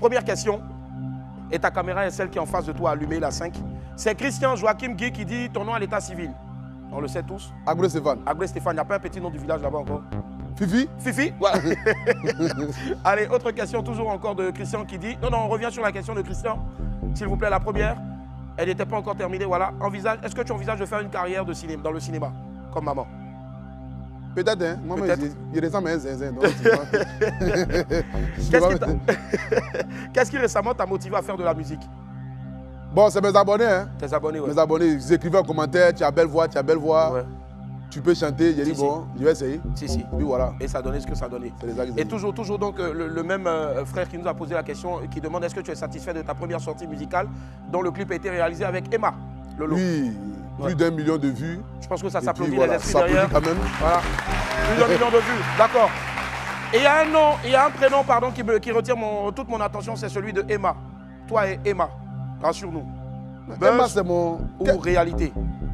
première question. Et ta caméra est celle qui est en face de toi, allumée, la 5. C'est Christian Joachim Guy qui dit ton nom à l'état civil. On le sait tous. Agré Stéphane. Agré Stéphane, il n'y a pas un petit nom du village là-bas encore. Fifi. Fifi, voilà. Allez, autre question, toujours encore de Christian qui dit... Non, on revient sur la question de Christian. S'il vous plaît, la première. Elle n'était pas encore terminée, voilà. Est-ce que tu envisages de faire une carrière de cinéma, dans le cinéma, comme maman? Peut-être, hein. Moi, il ressemble à un zinzin. Qu'est-ce qui récemment t'a motivé à faire de la musique? Bon, c'est mes abonnés, hein. Tes abonnés, ouais. Mes abonnés, ils écrivaient en commentaire, tu as belle voix, tu as belle voix. Ouais. Tu peux chanter. J'ai dit, bon, je vais essayer. Si, si. Et puis voilà. Et ça a donné ce que ça a donné. Et toujours donc, le même frère qui nous a posé la question, qui demande est-ce que tu es satisfait de ta première sortie musicale, dont le clip a été réalisé avec Emma Lolo. Oui, plus d'1 million de vues. Je pense que ça s'applaudit voilà, les esprits derrière. Quand même. Voilà. Plus d'1 million de vues, d'accord. Et il y a un nom, il y a un prénom pardon, qui retire toute mon attention, c'est celui de Emma. Toi et Emma, rassure-nous. Emma, c'est mon... Ou réalité?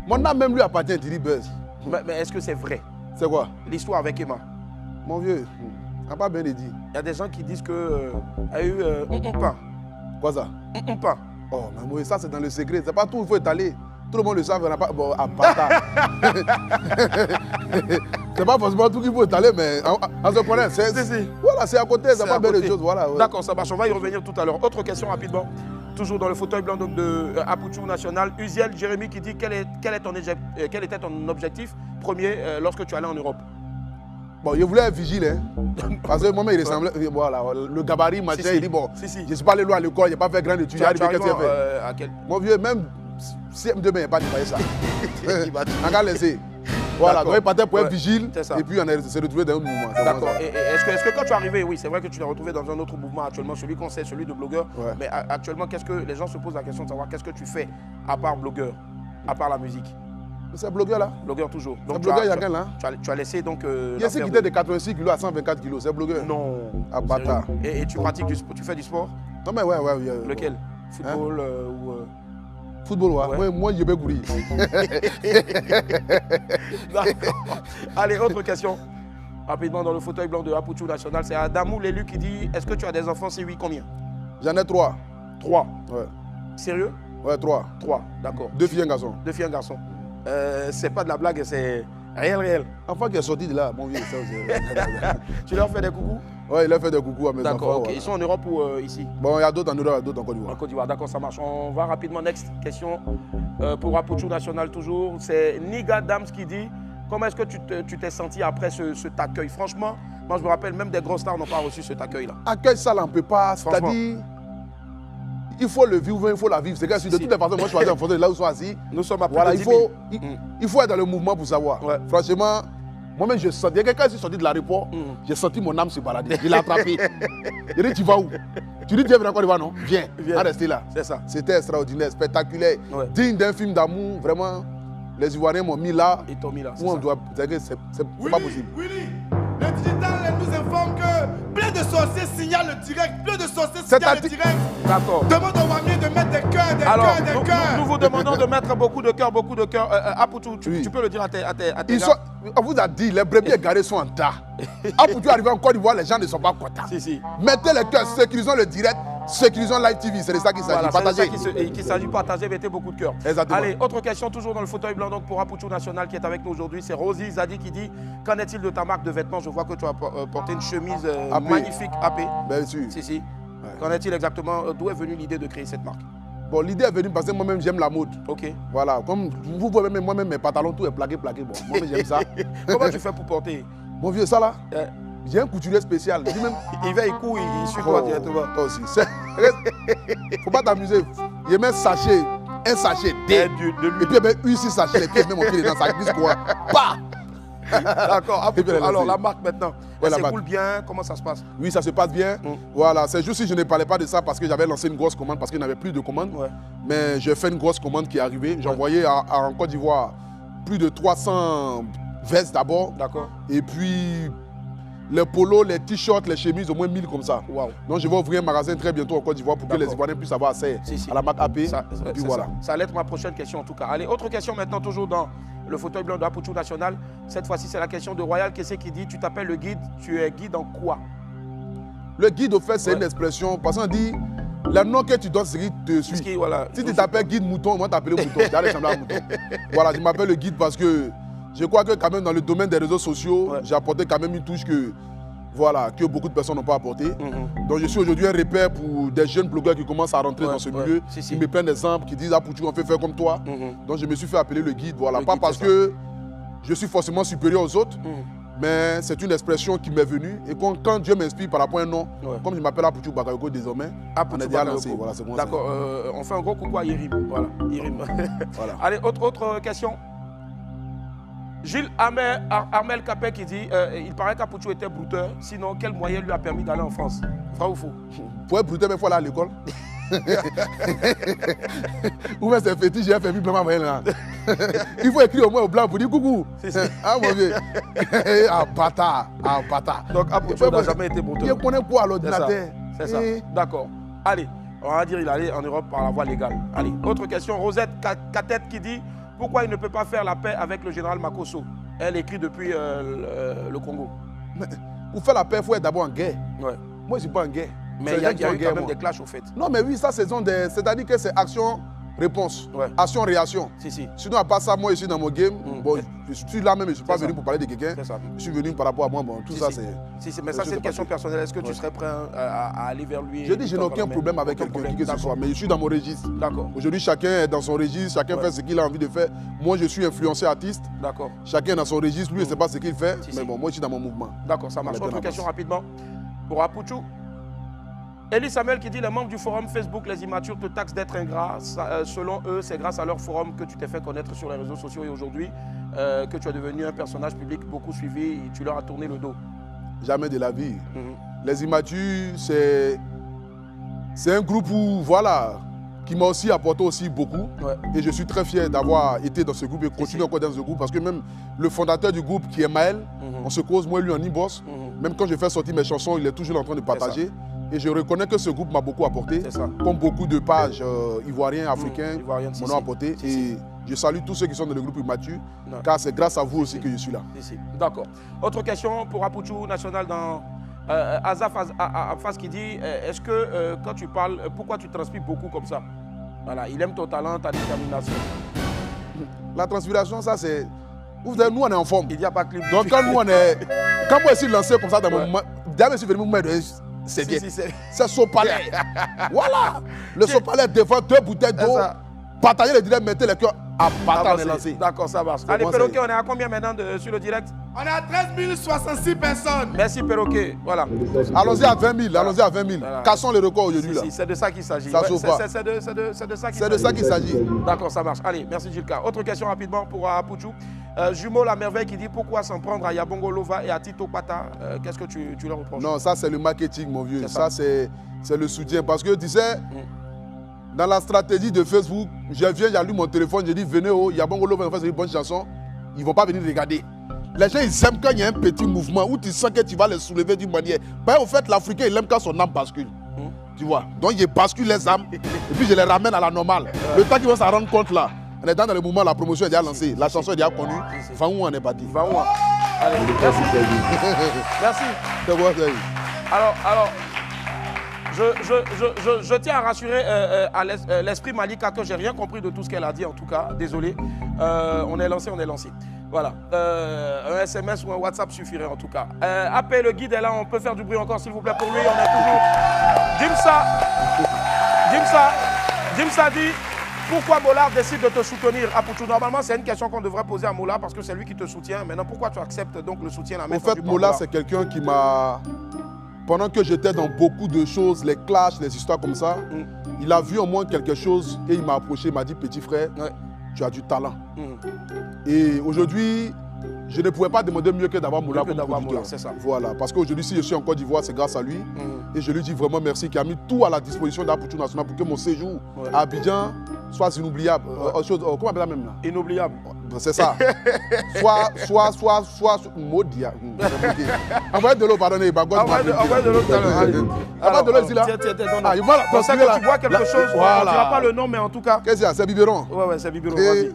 Mon nom même lui appartient, il dit Buzz. Mais est-ce que c'est vrai? C'est quoi? L'histoire avec Emma. Mon vieux, on n'a pas bien dit. Il y a des gens qui disent qu'il y a eu un pain. Quoi ça? Un pain. Oh, mais ça c'est dans le secret. C'est pas tout, il faut étaler. Tout le monde le savent, on n'a pas... Bon, à bâtard. C'est pas forcément tout qu'il faut étaler, mais on se connaît. Voilà, c'est à côté, c'est pas bien les choses. Voilà, ouais. D'accord, ça marche. On va y revenir tout à l'heure. Autre question rapidement. Toujours dans le fauteuil blanc donc, de Apouchou National. Uziel Jérémy qui dit quel était ton objectif premier lorsque tu allais en Europe? Bon, je voulais être vigile, hein. Parce que moi, il ressemblait, voilà, le gabarit, machin, il dit, bon, je ne suis pas allé loin à l'école, je n'ai pas fait grand étude, qu'est-ce qu'il a fait? Mon vieux, même CM2, il n'a pas dépassé ça. On va laisser. Voilà, donc il partait pour être vigile, et puis on s'est retrouvé dans un mouvement. D'accord. Et est-ce que quand tu es arrivé, oui, c'est vrai que tu t'es retrouvé dans un autre mouvement actuellement, celui qu'on sait, celui de blogueur, mais actuellement, qu'est-ce que les gens se posent la question de savoir qu'est-ce que tu fais à part blogueur, à part la musique? C'est blogueur là. Blogueur toujours. Donc blogueur, il y a quelqu'un là. Tu as laissé donc. Il y a ceux qui étaient de 86 kg à 124 kg, c'est blogueur. Non. À bâtard. Et tu pratiques tu fais du sport? Non mais ouais. Lequel? Football ou. Football, ouais. Moi, je vais courir. D'accord. Allez, autre question. Rapidement dans le fauteuil blanc de Apouchou National, c'est Adamou l'élu qui dit est-ce que tu as des enfants? Si oui, combien? J'en ai 3. 3? Ouais. Sérieux? Ouais, 3. 3, d'accord. 2 filles et un garçon. 2 filles et un garçon. C'est pas de la blague, c'est réel. Enfant qui est sorti de là, mon vieux. Tu leur fais des coucous? Ouais, il a fait des coucous à mes enfants. D'accord, ok. Voilà. Ils sont en Europe ou ici? Bon, il y a d'autres en Europe, il y a d'autres en Côte d'Ivoire. En Côte d'Ivoire, d'accord, ça marche. On va rapidement, next question pour Apouchou National toujours. C'est Niga Dams qui dit comment est-ce que tu t'es senti après cet accueil? Franchement, moi je me rappelle, même des grosses stars n'ont pas reçu cet accueil-là. Accueil, ça, on ne peut pas. C'est-à-dire, il faut le vivre, il faut la vivre. C'est que de toutes les façons, moi je choisis en fonction de là où je suis assis. Nous sommes à plus voilà, de 10 000. il faut être dans le mouvement pour savoir. Ouais. Franchement, moi-même, je sens. Il y a quelqu'un qui est sorti de l'aéroport, j'ai senti mon âme se balader. Je l'ai attrapé. Il dit, tu vas où? Tu dis, tu viens encore, non? Viens, à rester là. C'est ça. C'était extraordinaire, spectaculaire, digne d'un film d'amour. Vraiment, les Ivoiriens m'ont mis là. Ils t'ont mis là. C'est pas possible. Willy, le digital nous informe que plein de sorciers signalent le direct. Plein de sorciers signalent le direct. D'accord. Demande au Wamier de mettre des cœurs, des cœurs. Nous vous demandons de mettre beaucoup de cœurs, Apouchou, tu peux le dire à tes gars. On vous a dit, les brebis égarés sont en tas. Apouchou arrivé en Côte d'Ivoire, les gens ne sont pas contents. Si. Mettez les cœurs, sécurisons le direct, sécurisons live TV, c'est de ça qu'il s'agit. Voilà, c'est de ça qu'il s'agit de partager, mettez beaucoup de cœur. Exactement. Allez, autre question, toujours dans le fauteuil blanc donc pour Apouchou National qui est avec nous aujourd'hui, c'est Rosie Zadi qui dit qu'en est-il de ta marque de vêtements? Je vois que tu as porté une chemise magnifique AP. Bien sûr. Si. Ouais. Qu'en est-il exactement? D'où est venue l'idée de créer cette marque? Bon, l'idée est venue parce que moi-même j'aime la mode. Ok. Voilà, comme vous voyez moi-même mes pantalons, tout est plaqué. Bon, moi-même j'aime ça. Comment tu fais pour porter? Mon vieux, ça là, j'ai un couturier spécial. Il va, il court, il suit toi directement. Toi aussi. Faut pas t'amuser. Il met un sachet D. Et puis il met 6 sachets, et puis il met mon pied dedans, ça glisse quoi. Pas. D'accord. Alors la marque maintenant, elle s'écoule bien, comment ça se passe? Oui, ça se passe bien. Voilà, c'est juste si je ne parlais pas de ça parce que j'avais lancé une grosse commande parce qu'il n'y avait plus de commandes. Ouais. Mais j'ai fait une grosse commande qui est arrivée. J'ai envoyé en Côte d'Ivoire plus de 300 vestes d'abord. D'accord. Et puis les polos, les t-shirts, les chemises, au moins 1000 comme ça. Wow. Donc je vais ouvrir un magasin très bientôt en Côte d'Ivoire pour que les Ivoiriens puissent avoir accès à la marque AP. Et puis voilà. Ça allait être ma prochaine question en tout cas. Allez, autre question maintenant toujours dans le fauteuil blanc de Apouchou National. Cette fois-ci, c'est la question de Royal Kessé qui dit tu t'appelles le guide, tu es guide en quoi? Le guide, au fait, c'est une expression. Parce qu'on dit, le nom que tu donnes, c'est qui te suit. Voilà, si tu t'appelles guide mouton, moi t'appelles mouton. J'allais changer mouton. Voilà, je m'appelle le guide parce que je crois que quand même dans le domaine des réseaux sociaux, j'ai apporté quand même une touche que, voilà, que beaucoup de personnes n'ont pas apporté. Donc je suis aujourd'hui un repère pour des jeunes blogueurs qui commencent à rentrer dans ce milieu. Ils me prennent des exemples, qui disent, ah Pouchou, on fait faire comme toi. Donc je me suis fait appeler le guide. Voilà, pas parce que je suis forcément supérieur aux autres. Mais c'est une expression qui m'est venue. Et quand Dieu m'inspire par rapport à un nom, comme je m'appelle Apouchou Bakayoko désormais, on est déjà lancé. Voilà, c'est bon. D'accord, on fait un gros coucou à Yerim. Voilà, Yerim. Voilà. Allez, autre question. Gilles Armel Capet qui dit il paraît qu'Apouchou était brouteur. Sinon, quel moyen lui a permis d'aller en France? Vrai ou faux? Pour être brouteur, mais il faut aller à l'école. Ou bien c'est fétiche, j'ai fait plus là. Il faut écrire au moins au blanc pour dire coucou. Ah mon vieux. Ah bâtard. Ah bâtard. Donc Apouchou n'a jamais été brouteur. Il connaît quoi à l'ordinateur? C'est ça. D'accord. Allez, on va dire il allait en Europe par la voie légale. Allez, autre question. Rosette Catette qui dit pourquoi il ne peut pas faire la paix avec le général Makosso? Elle écrit depuis le Congo. Mais pour faire la paix, il faut être d'abord en guerre. Ouais. Moi, je ne suis pas en guerre. Mais il y a eu quand même des clashs au fait. Non, mais oui, ça, c'est-à-dire que c'est action-réponse. Ouais. Action-réaction. Si. Sinon, à part ça, moi, je suis dans mon game. Bon, je suis là même, je ne suis pas venu pour parler de quelqu'un. Je suis venu par rapport à moi. Bon, tout ça, c'est. Mais ça, c'est une question personnelle. Est-ce que tu serais prêt à aller vers lui? Je dis, je n'ai aucun problème avec quelqu'un qui que ce soit, mais je suis dans mon registre. D'accord. Aujourd'hui, chacun est dans son registre, chacun fait ce qu'il a envie de faire. Moi, je suis influencé artiste. D'accord. Chacun est dans son registre, lui, il ne sait pas ce qu'il fait. Mais bon, moi, je suis dans mon mouvement. D'accord, ça marche. Autre question rapidement. Pour Apouchou. Elie Samuel qui dit les membres du forum Facebook Les Immatures te taxent d'être ingrat. Selon eux, c'est grâce à leur forum que tu t'es fait connaître sur les réseaux sociaux et aujourd'hui que tu es devenu un personnage public beaucoup suivi et tu leur as tourné le dos. Jamais de la vie. Les Immatures, c'est un groupe où, voilà, qui m'a aussi apporté aussi beaucoup. Et je suis très fier d'avoir été dans ce groupe et continuer encore dans ce groupe parce que même le fondateur du groupe qui est Maël, on se cause, moi lui en e-boss. Même quand je fais sortir mes chansons, il est toujours en train de partager. Et je reconnais que ce groupe m'a beaucoup apporté, comme beaucoup de pages ivoiriens, africains m'ont apporté. Et je salue tous ceux qui sont dans le groupe Immature, car c'est grâce à vous aussi que je suis là. D'accord. Autre question pour Apouchou National dans Azaf Afas qui dit est-ce que quand tu parles, pourquoi tu transpires beaucoup comme ça? Voilà, il aime ton talent, ta détermination. La transpiration, ça c'est... Nous, on est en forme. Il n'y a pas de clip. Donc quand nous, on est... Quand moi, je suis lancé comme ça dans mon mouvement, d'ailleurs, je suis venu au mouvement de... C'est bien. C'est Sopalais. Voilà. Le Sopalais défend 2 bouteilles d'eau. Partagez le direct, mettez les cœurs à partir, on est lancé. D'accord, ça marche. Allez, Perroquet, on est à combien maintenant sur le direct? On est à 13 066 personnes. Merci, Perroquet. Voilà. Allons-y à 20 000. Allons-y à 20 000. Voilà. Cassons le record aujourd'hui. C'est de ça qu'il s'agit. C'est de ça qu'il s'agit. D'accord, ça marche. Allez, merci, Gilka. Autre question rapidement pour Apouchou. Jumeau La Merveille qui dit pourquoi s'en prendre à Yabongo Lova et à Tito Pata? Qu'est-ce que tu leur reproches? Non, ça c'est le marketing, mon vieux. Ça c'est le soutien. Parce que tu sais, dans la stratégie de Facebook, j'allume mon téléphone, je dis venez au Yabongo Lova, on fait une bonne chanson. Ils ne vont pas venir regarder. Les gens ils aiment quand il y a un petit mouvement où tu sens que tu vas les soulever d'une manière. Ben, au fait, l'Africain il aime quand son âme bascule. Tu vois? Donc il bascule les âmes et puis je les ramène à la normale. Le temps qu'ils vont s'en rendre compte là. On est dans le mouvement, la promotion est déjà lancée, la chanson est déjà connue. Va où on est parti? Va où? Allez, merci. Merci. C'est bon, alors, je tiens à rassurer à l'esprit Malika que j'ai rien compris de tout ce qu'elle a dit en tout cas. Désolé. On est lancé. Voilà. Un SMS ou un WhatsApp suffirait en tout cas. Appel le guide est là, on peut faire du bruit encore s'il vous plaît pour lui. On est toujours. Jimsa dit. Pourquoi Mollard décide de te soutenir, Apouchou? Normalement, c'est une question qu'on devrait poser à Mollard parce que c'est lui qui te soutient. Maintenant, pourquoi tu acceptes donc le soutien? En fait, Mollard, c'est quelqu'un qui m'a... Pendant que j'étais dans beaucoup de choses, les clashs, les histoires comme ça, il a vu en moi quelque chose et il m'a approché, il m'a dit, petit frère, tu as du talent. Et aujourd'hui, je ne pouvais pas demander mieux que d'avoir Mollard comme producteur. C'est ça. Voilà, parce qu'aujourd'hui, si je suis en Côte d'Ivoire, c'est grâce à lui. Et je lui dis vraiment merci, qui a mis tout à la disposition d'Apouchou National pour que mon séjour à Abidjan soit inoubliable. Comment on appelle ça même là? Inoubliable. C'est ça. soit maudit. Envoyez de l'eau, pardonnez. Envoyez de l'eau tout à l'heure. Envoyez de l'eau ici là. Pour ça que tu bois quelque chose, on ne dira pas le nom, mais en tout cas. Qu'est-ce qu'il y a? C'est biberon. Ouais, c'est biberon. Vas-y.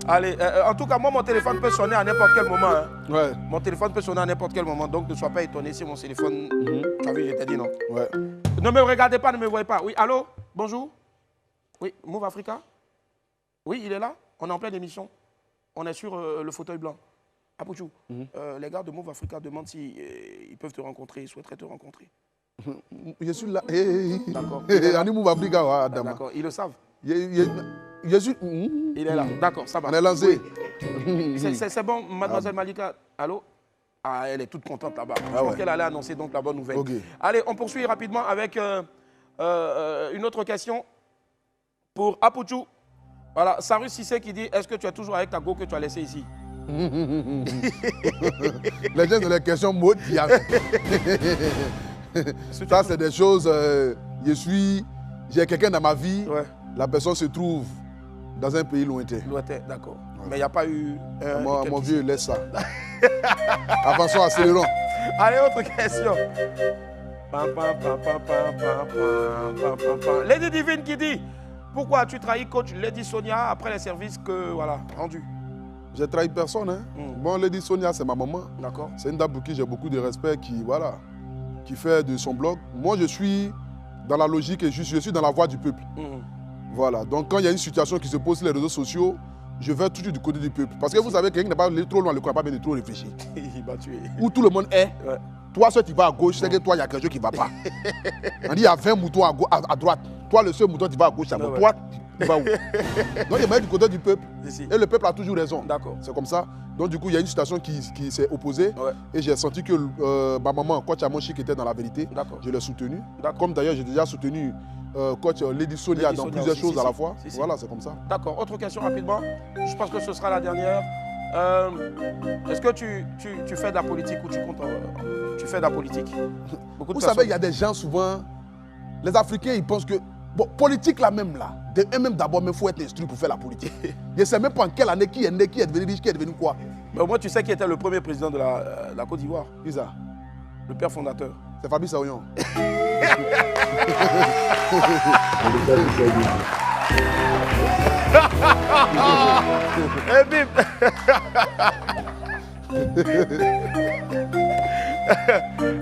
Allez, en tout cas, moi, mon téléphone peut sonner à n'importe quel moment. Hein. Ouais. Mon téléphone peut sonner à n'importe quel moment, donc ne sois pas étonné si mon téléphone... Tu as vu, je t'ai dit non. Ouais. Ne me regardez pas, ne me voyez pas. Oui, allô? Bonjour? Oui, Move Africa? Oui, il est là? On est en pleine émission. On est sur le fauteuil blanc. Apouchou, les gars de Move Africa demandent si ils peuvent te rencontrer, ils souhaiteraient te rencontrer. Je suis là. D'accord. On Move Africa, ouais, d'accord, ils le savent. Je suis... Il est là. D'accord, ça va. On est lancé. Oui. C'est bon, mademoiselle Malika. Allô? Ah, elle est toute contente là-bas. Je pense qu'elle allait annoncer donc la bonne nouvelle. Okay. Allez, on poursuit rapidement avec une autre question pour Apouchou. Voilà, Sarus Sissé qui dit, est-ce que tu es toujours avec ta go que tu as laissée ici? Les gens ont les questions maudes. Ça, c'est des choses... J'ai quelqu'un dans ma vie, la personne se trouve dans un pays lointain. Lointain, d'accord. Ouais. Mais il n'y a pas eu... mon vieux, laisse ça. Avançons, accélérons. Allez, autre question. Lady Divine qui dit, pourquoi as-tu trahi coach Lady Sonia après les services que, voilà, rendus? J'ai trahi personne. Hein. Bon, Lady Sonia, c'est ma maman. D'accord. C'est une dame pour qui j'ai beaucoup de respect, qui fait de son blog. Moi, je suis dans la logique et je suis dans la voie du peuple. Voilà. Donc, quand il y a une situation qui se pose sur les réseaux sociaux, je vais toujours du côté du peuple. Parce que vous savez, quelqu'un n'est pas allé trop loin, le corps n'a pas bien de trop réfléchir. Il va tuer. Où tout le monde est. Ouais. Toi, seul, tu vas à gauche, c'est que toi, il y a quelque chose qui ne va pas. On dit, il y a 20 moutons à droite. Toi, le seul mouton, tu vas à gauche, à gauche. Toi, tu vas où? Donc, il va être du côté du peuple. Et le peuple a toujours raison. D'accord. C'est comme ça. Donc, du coup, il y a une situation qui s'est opposée. Ouais. Et j'ai senti que ma maman, coach Amonchi, qui était dans la vérité, je l'ai soutenu. Comme d'ailleurs, j'ai déjà soutenu coach Lady Sonia dans plusieurs choses à la fois. Voilà, c'est comme ça. D'accord. Autre question rapidement. Je pense que ce sera la dernière. Est-ce que tu fais de la politique ou tu comptes tu fais de la politique? Vous savez, il y a des gens souvent, les Africains, ils pensent que, bon, politique là même là, eux-mêmes d'abord, il faut être instruit pour faire la politique. Je ne sais même pas en quelle année qui est né, qui est devenu riche, qui est devenu quoi. Mais au moins, tu sais qui était le premier président de la Côte d'Ivoire? Qui ça? Le père fondateur. C'est Fabrice Saoyon. Et bim.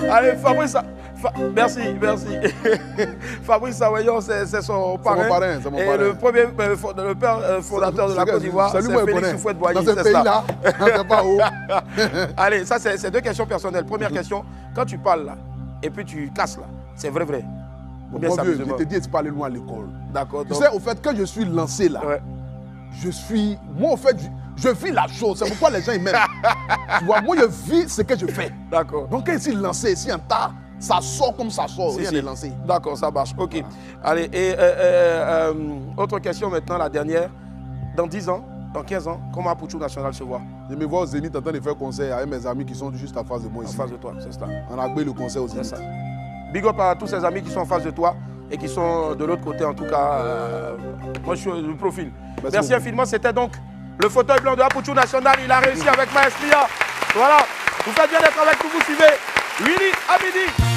Allez, Fabrice, merci. Fabrice Sawayon, c'est son parrain. C'est mon et parrain. le père fondateur de la Côte d'Ivoire, c'est Félix Houphouët-Boigny. Dans ce pays-là, c'est pas haut. Allez, ça c'est deux questions personnelles. Première question, quand tu parles là, et puis tu casses là, c'est vrai. Mon vieux, je te dis, tu peux aller loin à l'école. D'accord. Tu sais, au fait, quand je suis lancé là, moi, au fait, je vis la chose. C'est pourquoi les gens ils m'aiment. Tu vois, moi, je vis ce que je fais. D'accord. Donc, quand je suis lancé, si un tas, ça sort comme ça sort. Rien n'est lancé. D'accord, ça marche. Ok. Voilà. Allez, et autre question maintenant, la dernière. Dans 10 ans, dans 15 ans, comment Apouchou National se voit? Je me vois au Zénith en train de faire concert avec mes amis qui sont juste en face de moi ici. En face de toi, c'est ça. On a joué le concert au Zénith. C'est ça. Big up à tous ces amis qui sont en face de toi et qui sont de l'autre côté, en tout cas. Moi, je suis le profil. Merci infiniment. C'était donc le fauteuil blanc de Apouchou National. Il a réussi avec Maestria. Voilà. Vous faites bien d'être avec nous. Vous suivez Willy Abidi.